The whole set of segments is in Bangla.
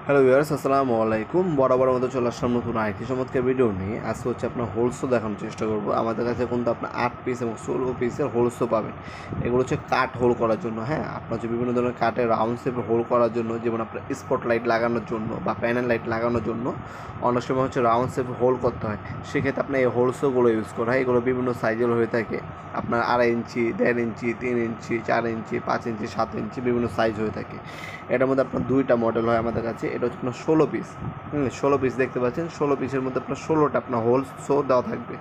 হ্যালো ভিউয়ার্স, আসসালামু আলাইকুম। বরাবর মতো চলে আসলাম নতুন আরেকটি চমৎকার ভিডিও নিয়ে। আজকে হচ্ছে আপনার হোলসো দেখানোর চেষ্টা করব। আমাদের কাছে কিন্তু আপনার 8 পিস এবং 16 পিসের হোলসো পাবেন। এগুলো হচ্ছে কাঠ হোল করার জন্য। হ্যাঁ, আপনার হচ্ছে বিভিন্ন ধরনের কাঠের রাউন্ড শেপে হোল করার জন্য, যেমন আপনার স্পট লাইট লাগানোর জন্য বা প্যানেল লাইট লাগানোর জন্য অনেক সময় হচ্ছে রাউন্ড শেপে হোল করতে হয়। সেক্ষেত্রে আপনার এই হোলসোগুলো ইউজ করা হয়। এগুলো বিভিন্ন সাইজের হয়ে থাকে। আপনার 2.5 ইঞ্চি, 1.5 ইঞ্চি, 3 ইঞ্চি, 4 ইঞ্চি, 5 ইঞ্চি, 7 ইঞ্চি বিভিন্ন সাইজ হয়ে থাকে। এটার মধ্যে আপনার 2টা মডেল হয় আমাদের কাছে। এটা হচ্ছে আপনার 16 পিস। 16 পিস দেখতে পাচ্ছেন। 16 পিসের মধ্যে আপনার 16টা আপনার হোল শো দেওয়া থাকবে।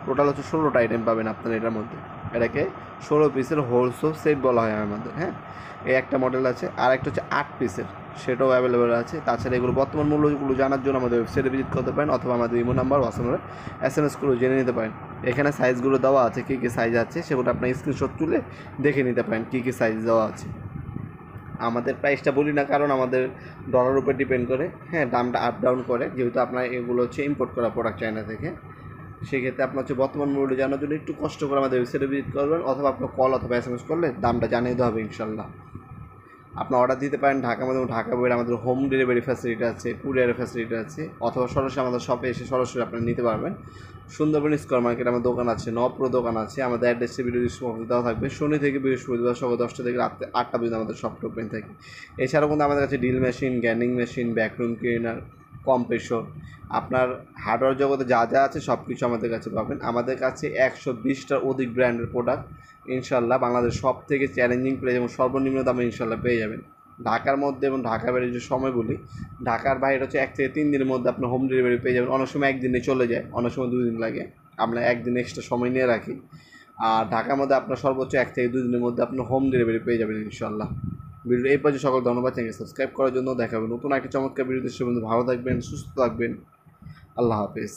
টোটাল হচ্ছে 16টা আইটেম পাবেন আপনার এটার মধ্যে। এটাকে 16 পিসের হোল শো সেট বলা হয় আমাদের। হ্যাঁ, এই একটা মডেল আছে। আর একটা হচ্ছে 8 পিসের, সেটাও অ্যাভেলেবেল আছে। তাছাড়া এগুলো বর্তমান মূল্যগুলো জানার জন্য আমাদের ওয়েবসাইটে ভিজিট করতে পারেন, অথবা আমাদের ইমো নাম্বার হোয়াটসঅ্যাপে SMS করে জেনে নিতে পারেন। এখানে সাইজগুলো দেওয়া আছে, কী কী সাইজ আছে সেগুলো আপনার স্ক্রিনশট তুলে দেখে নিতে পারেন কী কী সাইজ দেওয়া আছে। আমাদের প্রাইসটা বলি না, কারণ আমাদের ডলার উপর ডিপেন্ড করে। হ্যাঁ, দামটা আপ ডাউন করে, যেহেতু আপনার এগুলো হচ্ছে ইম্পোর্ট করা প্রোডাক্ট চায়না থেকে। সেক্ষেত্রে আপনার হচ্ছে বর্তমান মূল্য জানার জন্য একটু কষ্ট করে আমাদের ওয়েবসাইটে ভিজিট করবেন, অথবা আপনার কল অথবা SMS করলে দামটা জানিয়ে দেওয়া হবে ইনশাল্লাহ। আপনি অর্ডার দিতে পারেন ঢাকার মধ্যে, ঢাকা বাইরে আমাদের হোম ডেলিভারি ফ্যাসিলিটি আছে, কুরিয়ারের ফ্যাসিলিটি আছে, অথবা সরাসরি আমাদের শপে এসে সরাসরি আপনারা নিতে পারবেন। সুন্দরবন স্কোয়ার মার্কেট আমার দোকান আছে, নবপুর দোকান আছে। আমাদের অ্যাড্রেসে ভিডিও ডিসক্রিপশনে দেওয়া থাকবে। শনি থেকে বৃহস্পতিবার সকাল 10টা থেকে রাত 8টা পর্যন্ত আমাদের শপটা ওপেন থাকে। এছাড়াও কিন্তু আমাদের কাছে ড্রিল মেশিন, গ্যানিং মেশিন, ব্যাকরুম ক্লিনার, কম্প্রেসর, আপনার হার্ডওয়্যার জগতে যা যা আছে সব কিছু আমাদের কাছে পাবেন। আমাদের কাছে 120টার অধিক ব্র্যান্ডের প্রোডাক্ট ইনশাল্লাহ বাংলাদেশ সব থেকে চ্যালেঞ্জিং প্রাইস এবং সর্বনিম্ন দামে ইনশাল্লাহ পেয়ে যাবেন। ঢাকার মধ্যে এবং ঢাকার বাইরে যে সময় বলি, ঢাকার বাইরে হচ্ছে 1 থেকে 3 দিনের মধ্যে আপনার হোম ডেলিভারি পেয়ে যাবেন। অনেক সময় একদিনে চলে যায়, অনেক সময় 2 দিন লাগে। আমরা একদিন এক্সট্রা সময় নিয়ে রাখি। আর ঢাকার মধ্যে আপনার সর্বোচ্চ 1 থেকে 2 দিনের মধ্যে আপনার হোম ডেলিভারি পেয়ে যাবেন ইনশাল্লাহ। ভিডিও এই পর্যন্ত সকল ধন্যবাদ। চ্যানেল সাবস্ক্রাইব করার জন্য। দেখাবেন নতুন একটা চমৎকার ভিডিও। সে ভালো থাকবেন, সুস্থ থাকবেন। আল্লাহ হাফেজ।